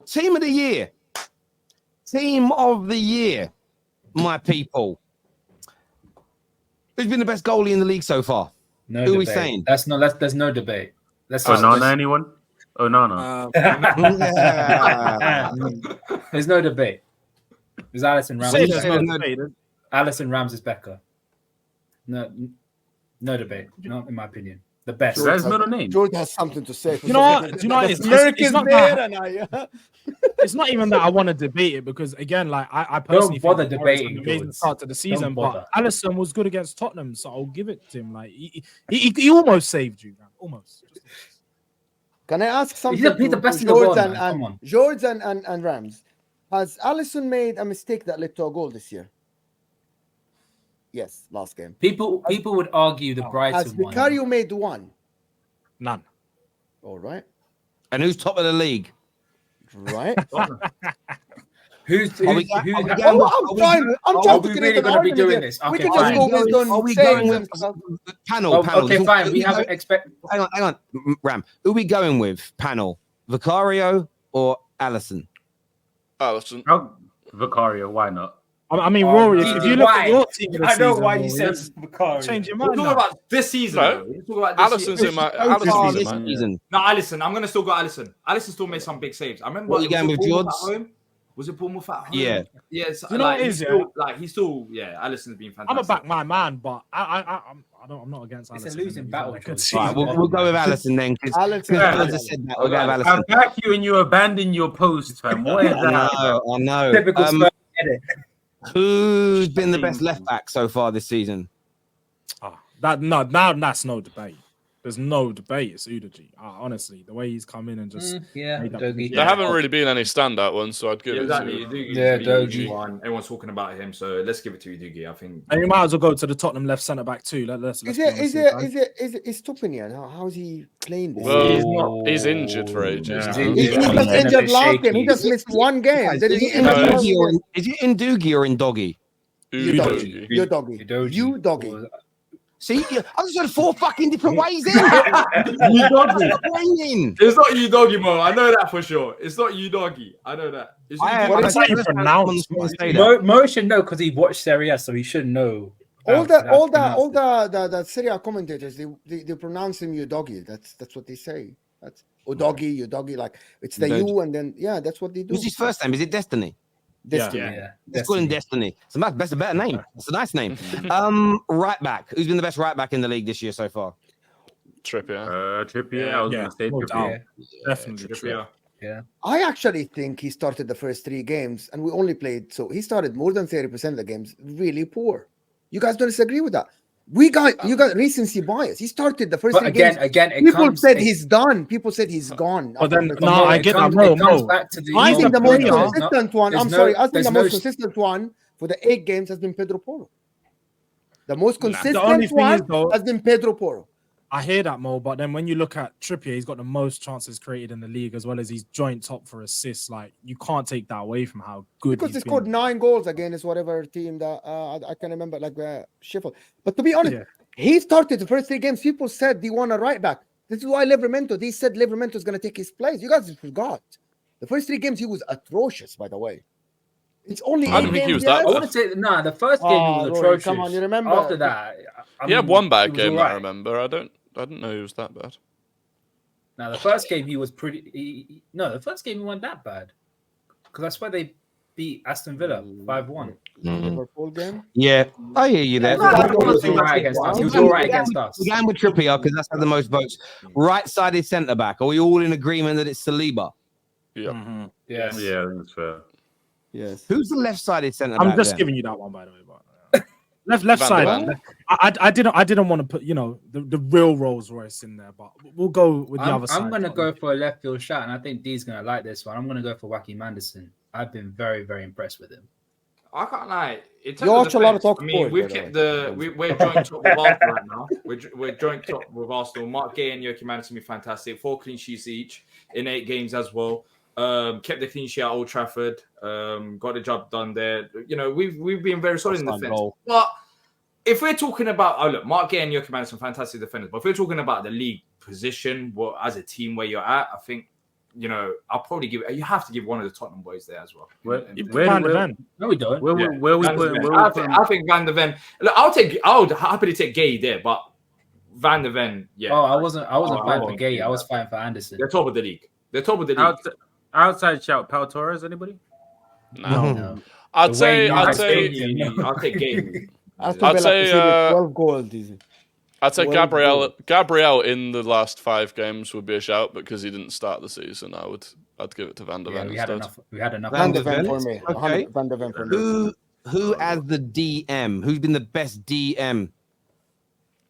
Team of the year. Team of the year, my people. Who's been the best goalie in the league so far? No Who debate. are we saying? There's no debate. Anyone? Oh, no. Yeah. There's no debate. There's Alisson Say Rams. there's no debate. Alisson Rams is Becker. No debate. Not in my opinion. The best. That's not a name. George has something to say. You know what? Do you know what? It's not there, that, and I. it's not even that I want to debate it because again, like I personally Don't bother think Terrace had debating, an amazing George. start to the season, Don't but bother. Alisson was good against Tottenham, so I'll give it to him. Like he almost saved you, man. Almost. Can I ask something? He's the best in the George world, and, man. Come on. George and Rams. Has Alisson made a mistake that led to a goal this year? Yes, last game. People would argue the Brighton Has one. Vicario made one? None. All right. And who's top of the league? Right. Who's Are we I'm going trying Are to we create really an going to be argument doing here. this? We Okay, can just fine. go based on Are we saves going and with stuff. panel? Okay, fine. We Who haven't expect. Hang on, Ram. Who are we going with? Panel, Vicario or Alisson? Alisson. Vicario, why not? I mean, Rory, if you look at your team, I know why you said Vicario. change your We're mind. talking now. about this season. No. though. We're talking about this Alisson's year. in my. Oh, Alisson's this in my. season. No, Alisson. I'm gonna still go Alisson. Alisson still made some big saves. I remember. What, you going with George? Was it Bournemouth at home? Yeah. Yes. You know what it is, He's still. Yeah, Alisson's been fantastic. I'm a back my man, but I'm not against Alisson. It's a losing battle. Right, we'll go with Alisson then. Because Alisson. Alisson said that. We'll go with I Alisson. back you and you abandon your post, fam. What is that? I know. Typical Spurs edit. Who's been the best left back so far this season? That's no debate. There's no debate. It's Udogie. Honestly, the way he's come in and just made that Dogie. There haven't really been any standout ones, so I'd give Yeah, it exactly. to. Udogie Yeah, is Dogie. one. Everyone's talking about him, so let's give it to Udogie. I think. And you might as well go to the Tottenham left centre back too. Let's Is be honest, guys. it Stupinian? How is he playing this? Well, he's injured for ages. Yeah. He was injured last game. He just missed one game. Is Then he it in injured Doogie one game. is it in Doogie or in Doggy? Udogie. You doggy. You doggy. See, I just heard 4 fucking different ways in. It's It's not Udogie, Mo. I know that for sure. It's not Udogie. I know that. It's That's how you pronounce Mo should know because he watched Serie A, so he should know. All the Serie A commentators they pronounce him you doggy. That's what they say. That's Udogie, you doggy. Like it's the Udogie. U and then that's what they do. Who's his first name? Is it Destiny? Destiny. Yeah. Let's call him Destiny. That's a better name. It's a nice name. Right back. Who's been the best right back in the league this year so far? Trippier. Trippier. I was going to say no Trippier. doubt. Definitely. Trippier. I actually think he started the first 3 games and we only played. So he started more than 30% of the games really poor. You guys don't disagree with that? You got recency bias. He started the first 3 games. People said he's done. People said he's gone. But then, no, I get that. Mo. I think the most consistent one. there's I'm no- sorry. I think there's the no- most consistent one for the 8 games has been Pedro Porro. The most The only consistent thing one is, though, has been Pedro Porro. I hear that, Mo, but then when you look at Trippier, he's got the most chances created in the league, as well as he's joint top for assists. Like, you can't take that away from how good Because he's they been. scored 9 goals against whatever team that I can remember, like Sheffield. But to be honest, he started the first 3 games. People said they want a right back. This is why Livramento. They said Livramento is going to take his place. You guys forgot. The first 3 games he was atrocious. By the way, it's only. I 8 don't think he games was that I yet. bad. want to say the first game he was Rory, atrocious. come on, you remember? After that, He had one he bad was game, alright. I remember. I didn't know he was that bad. Now the first game he was pretty. No, the first game he wasn't that bad because that's why they beat Aston Villa 5-1. Liverpool game. Yeah, I hear you there. He was alright against us. He was alright against us. We're going with Trippier because that's had the most votes. Right-sided centre back. Are we all in agreement that it's Saliba? Yeah. Yes. Yeah, I think that's fair. Yes. Who's the left-sided centre back? I'm just then? giving you that one, by the way. But, left Van side. der Ven. I didn't want to put the real Rolls Royce in there, but we'll go with the other side. I'm going to go for a left field shot, and I think D's going to like this one. I'm going to go for Wacky Manderson. I've been very, very impressed with him. I can't lie. You watch a lot of talk I mean, forward, we've by the kept we're joint top with Arsenal right now. We're joint top with Arsenal. Mark Gay and Joachim Anderson be fantastic. 4 clean sheets each in 8 games as well. Kept the clean sheet at Old Trafford. Got the job done there. We've been very solid in defense. But if we're talking about look, Mark Gay and Joachim Anderson, fantastic defenders. But if we're talking about the league position, as a team where you're at, I think you know, I'll probably give. You have to give one of the Tottenham boys there as well. Where Van de Ven. No, we don't. where we Van de put Ven. him? I think Van de Ven. Look, I would happily take Gay there, but Van de Ven, yeah. Oh, I wasn't I fighting for won't Gay. do I was that. fighting for Anderson. They're top of the league. They're top of the league. Outside shout, Pau Torres. Anybody? No. No. I'd The say way I'd Nice say Gay- I'll take Gay. Aston I'd Villa say, conceded 12 goals. Easy. I'd say Well, Gabriel in the last 5 games would be a shout, but because he didn't start the season, I'd give it to Van de Yeah, Ven we had instead. enough. We had enough. Van de Van Ven de for Ven? me. Okay. Van de Ven for me. Who as the DM? Who's been the best DM?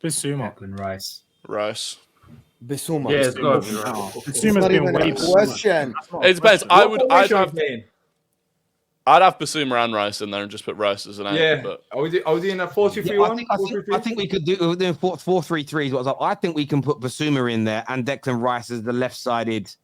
Bissouma. Declan Rice. Rice. Bissouma. Yeah, it's got to be It's right. Bissouma's not been even way a better. question. It depends. I'd I'd have Bissouma and Rice in there and just put Rice as an 8. Yeah. But Are we doing a 4-2-3-1? I think we could do. We're doing 4-3-3 is what's up. I think we can put Bissouma in there and Declan Rice as the left-sided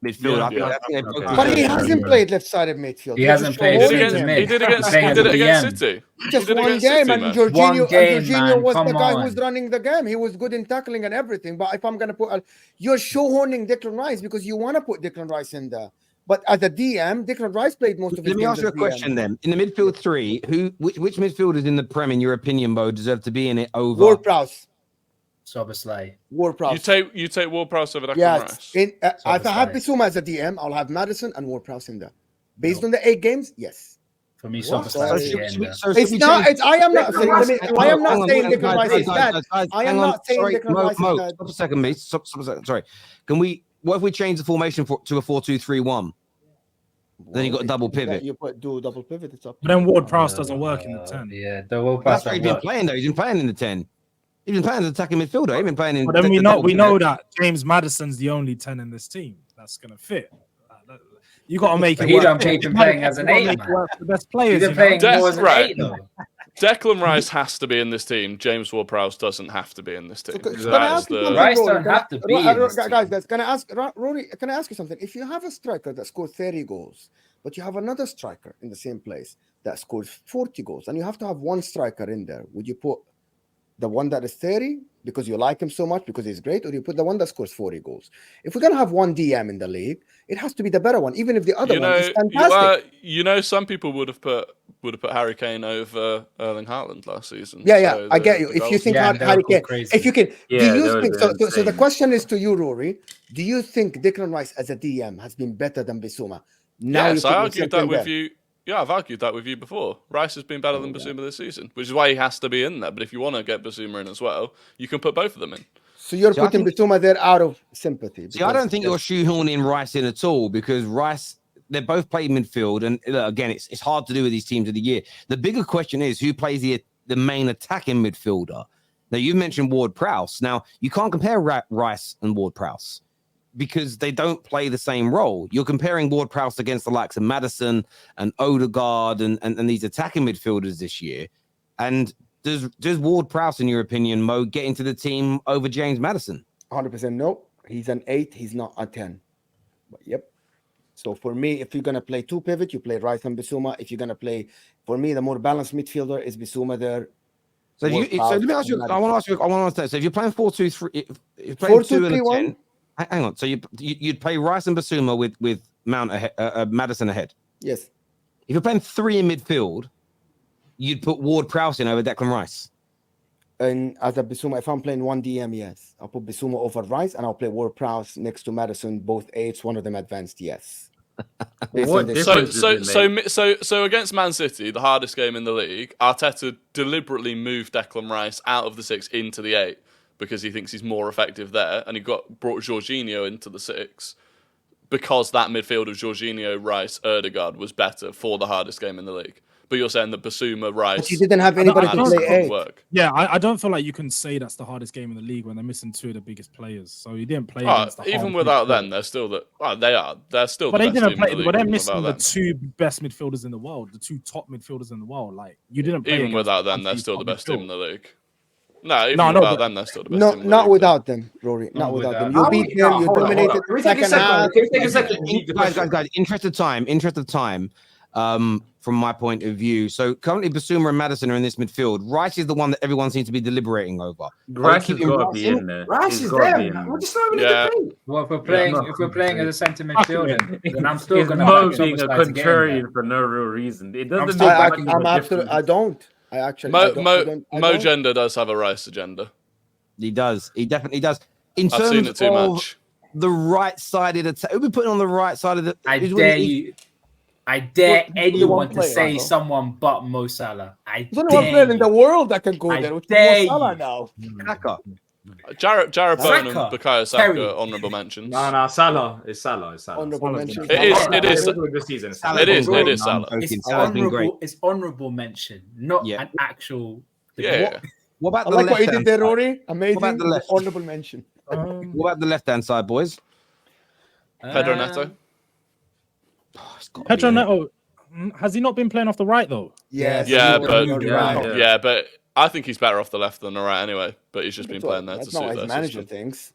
midfield. I think they both Okay. do But he that. hasn't played left-sided midfield. He hasn't just played he showed did since him. mid. he did against Playing as a DM. City. Just He did one against game, City, and man. Jorginho, man, was the come guy on. who was running the game. He was good in tackling and everything. But if I'm gonna put, you're shoehorning Declan Rice because you want to put Declan Rice in there. But as a DM, Declan Rice played most of his Let me games ask you a as DM. question then. In the midfield 3, which midfielders in the Prem, in your opinion, Mo, deserve to be in it over? Ward-Prowse. Soboslai. Ward-Prowse. You take Ward-Prowse over Declan Yes. Rice. If I have Soboslai. Bissouma as a DM, I'll have Madison and Ward-Prowse in there. Based on the 8 games, yes. For me, What? Soboslai So was should the end. It's not. It's. I am not saying. I am not saying Declan Rice is bad. I am not saying Declan Rice is bad. Stop a second, mate. Stop a second. Sorry. What if we change the formation to a 4-2-3-1? Then you got a double pivot. You do double pivot. It's up. But then Ward Prowse doesn't work in the 10. Yeah, the World That's Pass. where he's been playing though. He's been playing in the 10. He's been playing as attacking midfielder. He's been playing in. But then the we know double pivot. that James Madison's the only 10 in this team that's gonna fit. You got to make But it he work. don't keep him playing as an You gotta 8, make man. it work for the best He's players. been you playing know? more as an Right. 8, though. Declan Rice has to be in this team. James Ward-Prowse doesn't have to be in this team. Can I That ask is you the- something, Rice Rory? don't have to be in this team. Guys, can I ask Rory? Can I ask you something? If you have a striker that scores 30 goals, but you have another striker in the same place that scores 40 goals, and you have to have one striker in there, would you put the one that is 30 because you like him so much because he's great, or do you put the one that scores 40 goals? If we're gonna have one DM in the league, it has to be the better one, even if the other one is fantastic. Some people would have put Harry Kane over Erling Haaland last season. Yeah, So I get you. If you think Harry Kane, if you can, Yeah, do that you would've think been so? The insane. question is to you, Rory. Do you think Declan Rice as a DM has been better than Bissouma? Yes, you I put argued yourself that in with there. you. Yeah, I've argued that with you before. Rice has been better than Basuma this season, which is why he has to be in there. But if you want to get Basuma in as well, you can put both of them in. So you're See, I putting think- Bissouma there out of sympathy. See, I don't think you're shoehorning Rice in at all because Rice, they both play midfield, and again, it's hard to do with these teams of the year. The bigger question is who plays the main attacking midfielder. Now you've mentioned Ward-Prowse. Now you can't compare Rice and Ward-Prowse because they don't play the same role. You're comparing Ward-Prowse against the likes of Maddison and Odegaard and these attacking midfielders this year. And does Ward-Prowse, in your opinion, Mo, get into the team over James Maddison? 100% no. He's an 8. He's not a 10. But yep. So for me, if you're gonna play 2 pivot, you play Rice and Bissouma. If you're gonna play, for me, the more balanced midfielder is Bissouma there. So let me ask you. I want to ask you. I want to ask. So if you're playing 4-2-3, if you're playing 2 and a 10, hang on. So you'd play Rice and Bissouma with Mount ahead, Maddison ahead. Yes. If you're playing 3 in midfield, you'd put Ward-Prowse in over Declan Rice. And as a Bissouma, if I'm playing 1 DM, yes, I'll put Bissouma over Rice, and I'll play Ward-Prowse next to Madison, both 8s, one of them advanced, yes. Based What on this- difference does it make? So against Man City, the hardest game in the league, Arteta deliberately moved Declan Rice out of the 6 into the 8 because he thinks he's more effective there, and he brought Jorginho into the 6 because that midfield of Jorginho, Rice, Odegaard was better for the hardest game in the league. But you're saying that Basuma, Rice, But you didn't have anybody to Madison play wouldn't 8. work. Yeah, I don't feel like you can say that's the hardest game in the league when they're missing 2 of the biggest players. So you didn't play against the Even hardest without midfield. them, they're still the. Oh, they are. They're still. But the they best didn't team play. in the league But they're even missing the without them. 2 best midfielders in the world, the 2 top midfielders in the world. Like you didn't play Even against without them, the they're 2 still the top best team midfield. in the league. No, even No, without but- them, they're still the best No, team in the not league. without them, Rory. Not without them. You How beat we- them. You hold on, dominated hold on. Can we the take a second second? half. Can we take a second? Guys, interest of time. from my point of view. So currently, Basuma and Madison are in this midfield. Rice is the one that everyone seems to be deliberating over. Rice has got to be in there. Rice He's is gotta be there. in there. We're just not even Yeah. in the play. Well, if we're no. playing as a centre midfielder, then I'm still It's going to Mo back being a Szoboszlai to get in there. contrarian for no real reason. It doesn't still make backing much of him. a I difference. don't. I actually. Mo I don't. Gender does have a Rice agenda. He does. He definitely does. In I've terms seen it too of much. the right-sided attack, who we putting on the right side of the? I who's dare winning- you. I dare What- anyone one to player, say though. someone but Mo Salah. I There's only one dare player in the you. world that can go I there, which is dare Mo Salah you. now. Saka. Jared Bowen and Saka, Bukayo Terry. Saka, honourable mentions. No, Salah. It's Salah. Honorable mention. It is. This season. Salah. It is Bro, Salah. I'm It's joking. Salah's been great. honourable mention, not Yeah. an actual. Yeah. What about I the like what he left-hand did there, side? Rory. Amazing. What about the left? Honorable mention. What about the left-hand side, boys? Pedro Neto. Oh, it's gotta Pedro be him. Neto, has he not been playing off the right though? Yes. Yeah, he but- moved Yeah, around. Yeah, but I think he's better off the left than the right anyway. But he's just been That's what- playing there to That's not suit what their his manager system. thinks.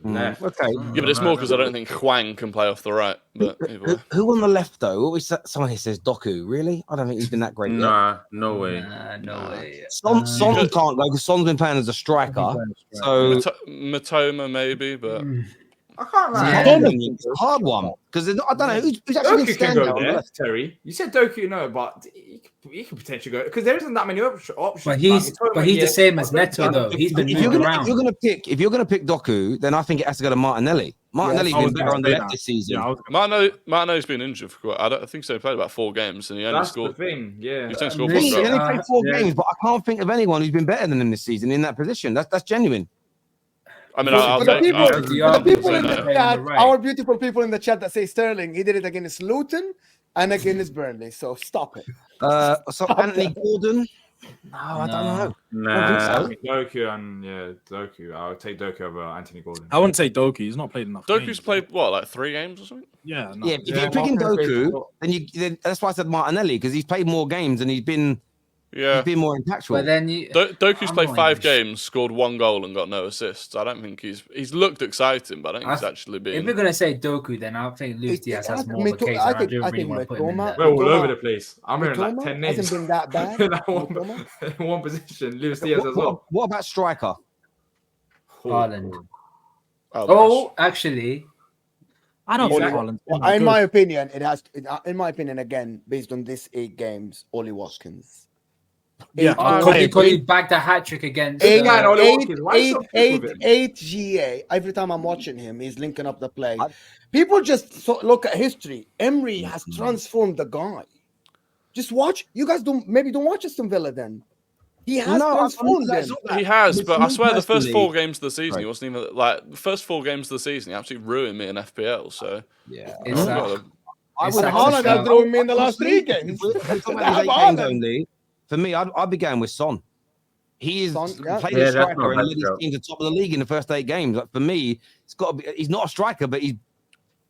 Left. Okay. Yeah, but it's more because I don't think Hwang can play off the right. But either way. Who on the left though? What was that? Someone here says Doku. Really? I don't think he's been that great. Yet. Nah, no way. No way. Son can't go because Son's been playing as a striker. So Matoma maybe, but I can't lie. Yeah. it's a hard one because I don't know who's actually been Doku can standing go on the there, left. Terry. You said Doku, no, but he could potentially go because there isn't that many options. But he's the same as Neto though. He's been If moved around. you're gonna pick Doku, then I think it has to go to Martinelli. Martinelli's I been was better gonna on the say left that. this season. Yeah, I was Marno's been injured for quite. I think so. He played about 4 games and he only That's the scored. thing. Yeah. He's only scored Really? He one goal. only played 4 yeah. games, but I can't think of anyone who's been better than him this season in that position. That's genuine. I mean, For I'll the take. people- I'll- for the people in the I'll say chat, no. our beautiful people in the chat that say Sterling, he did it against Luton and against Burnley. So stop it. So Anthony Gordon. No, I don't know. Nah. Doku and Doku. I would take Doku over Anthony Gordon. I wouldn't say Doku. He's not played enough. Doku's games. played what, like 3 games or something? Yeah, no. Yeah, if you're picking Martinelli Doku, then that's why I said Martinelli because he's played more games and he's been Yeah. more impactful. But then you. Doku's I'm played not 5 even- games, scored 1 goal, and got no assists. I don't think he's looked exciting, but I don't think he's actually If been. we're gonna say Doku, then I think Luis Diaz has more of a case. I and I think don't really want to put him in Mitoma- there. We're all Mitoma- over the place. I'm hearing like Mitoma 10 names. hasn't been that bad. in that Mitoma? one position. Luis Diaz as well. What about striker? Haaland. Oh, Oh, actually, I don't think Exactly. Haaland's Well, been in good. my opinion, in my opinion, again, based on this 8 games, Ollie Watkins. Yeah, because he bagged a hat trick against. Eight guy, Ollie Watkins. Why are you so quick with him? 8 GA. Every time I'm watching him, he's linking up the play. People just look at history. Emery has transformed the guy. Just watch. You guys don't watch Aston Villa then. He has transformed them. He has, but I me swear the first personally- 4 games of the season, Right. he wasn't even like the first 4 games of the season. He absolutely ruined me in FPL. So Yeah. It's I've that- got to- I It's would like Haaland has thrown me in the last 3 games. If we're talking about Have his 8 games Haaland. only, for me, I'd be going with Son. He is Son, yeah. played Yeah, as that's striker not and bad, led his Joe. team to the top of the league in the first 8 games. Like, for me, it's got to be. He's not a striker, but he's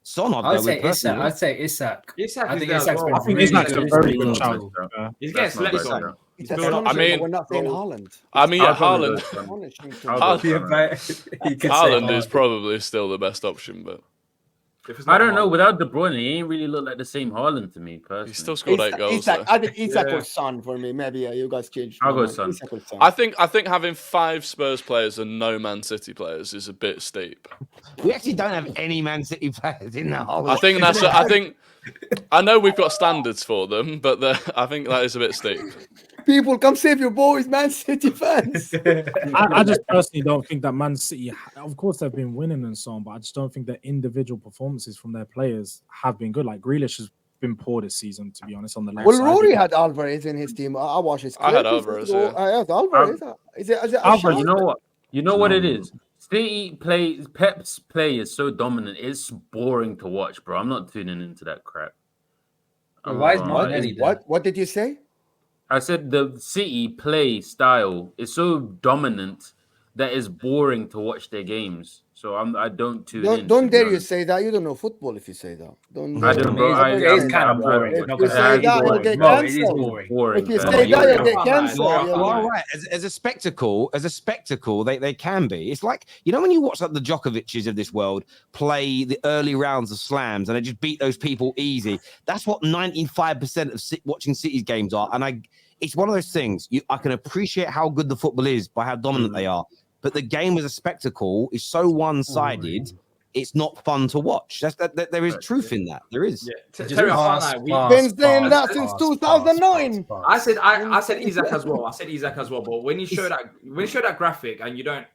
Son. I'd I'd go say with Isak. personally. I'd say Isak. Isak I is think there as Isak's well. been I think really Isak's a good. very Really good good. shout. He's That's getting not selected. bad, Joe. It's Still astonishing, I mean- but we're not saying Haaland. I mean, I'll probably Haaland. go Son. Astonishing to Haaland- me. Yeah, but you could say Haaland is Haaland. probably still the best option, but If it's I not don't know. Haaland- Without De Bruyne, he ain't really look like the same Haaland to me personally. he still scored 8 goals. Isak, though. I think Isak Yeah. or Son for me. Maybe you guys changed. I'll my go mind. Son. Isak or Son. I think having 5 Spurs players and no Man City players is a bit steep. We actually don't have any Man City players in that whole. I think that's. I know we've got standards for them, but I think that is a bit steep. People, come save your boys, Man City fans. I just personally don't think that Man City, of course, they've been winning and so on, but I just don't think their individual performances from their players have been good. Like Grealish has been poor this season, to be honest, on the left Well, side. Rory had Alvarez in his team. I watched his. I had clip. Alvarez, I had Alvarez. Is it a Alfred, shout? you know what? You know what it is. City play. Pep's play is so dominant. It's boring to watch, bro. I'm not tuning into that crap. But why is I'm What, not- Martinelli there? what did you say? I said the City play style is so dominant that it's boring to watch their games. So I don't tune in. Don't to be dare you honest. say that. You don't know football if you say that. Don't. I don't, bro. It is kind of boring. If Not you gonna say lie, that, you'll boring. get No, it is cancelled. boring. Boring. If you fam. say that, you'll get You're cancelled. right. You are right. As a spectacle, they can be. It's like, you know, when you watch like the Djokovic's of this world play the early rounds of slams and they just beat those people easy. That's what 95% of watching City's games are. And it's one of those things. I can appreciate how good the football is by how dominant they are, but the game as a spectacle is so one-sided. It's not fun to watch. There is truth in that. There is. Yeah. Just Terry, I can't pass, lie. Been saying that since 2009. I said Isak as well. But when you show that graphic and you don't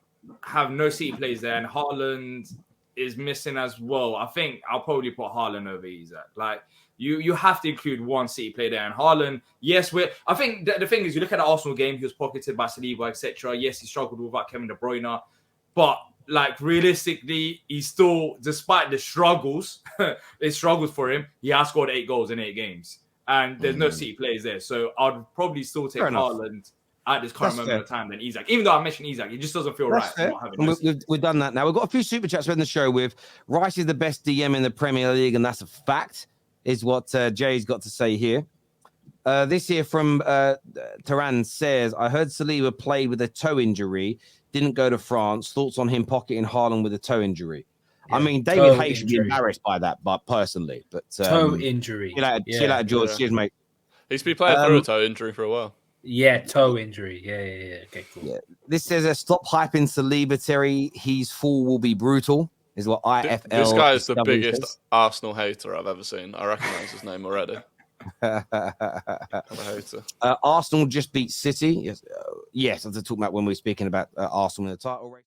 have no City players there and Haaland is missing as well, I think I'll probably put Haaland over Isak. Like you have to include one City player there. And Haaland, yes, I think the thing is, you look at the Arsenal game, he was pocketed by Saliba, etc. Yes, he struggled without Kevin De Bruyne, but like realistically, he's still, despite the struggles, it struggles for him. He has scored 8 goals in 8 games, and there's no City players there. So I'd probably still take Haaland at this current moment of time than Isak. Even though I mentioned Isak, it just doesn't feel right. Not having we've done that now. We've got a few super chats in the show with Rice is the best DM in the Premier League, and that's a fact, is what Jay's got to say here. This here from Terrace says, I heard Saliba played with a toe injury, didn't go to France. Thoughts on him pocketing Haaland with a toe injury? Yeah, I mean, David Hay should be embarrassed by that, but personally. But toe injury. Chill out, George. Cheers, mate. He's been playing through a toe injury for a while. Yeah, toe injury. Yeah. Okay, cool. Yeah. This says, stop hyping Saliba, Terry. His fall will be brutal, is what IFL. This guy is the biggest Arsenal hater I've ever seen. I recognise his name already. I'm a hater. Arsenal just beat City. Yes, as I talked about when we were speaking about Arsenal in the title race.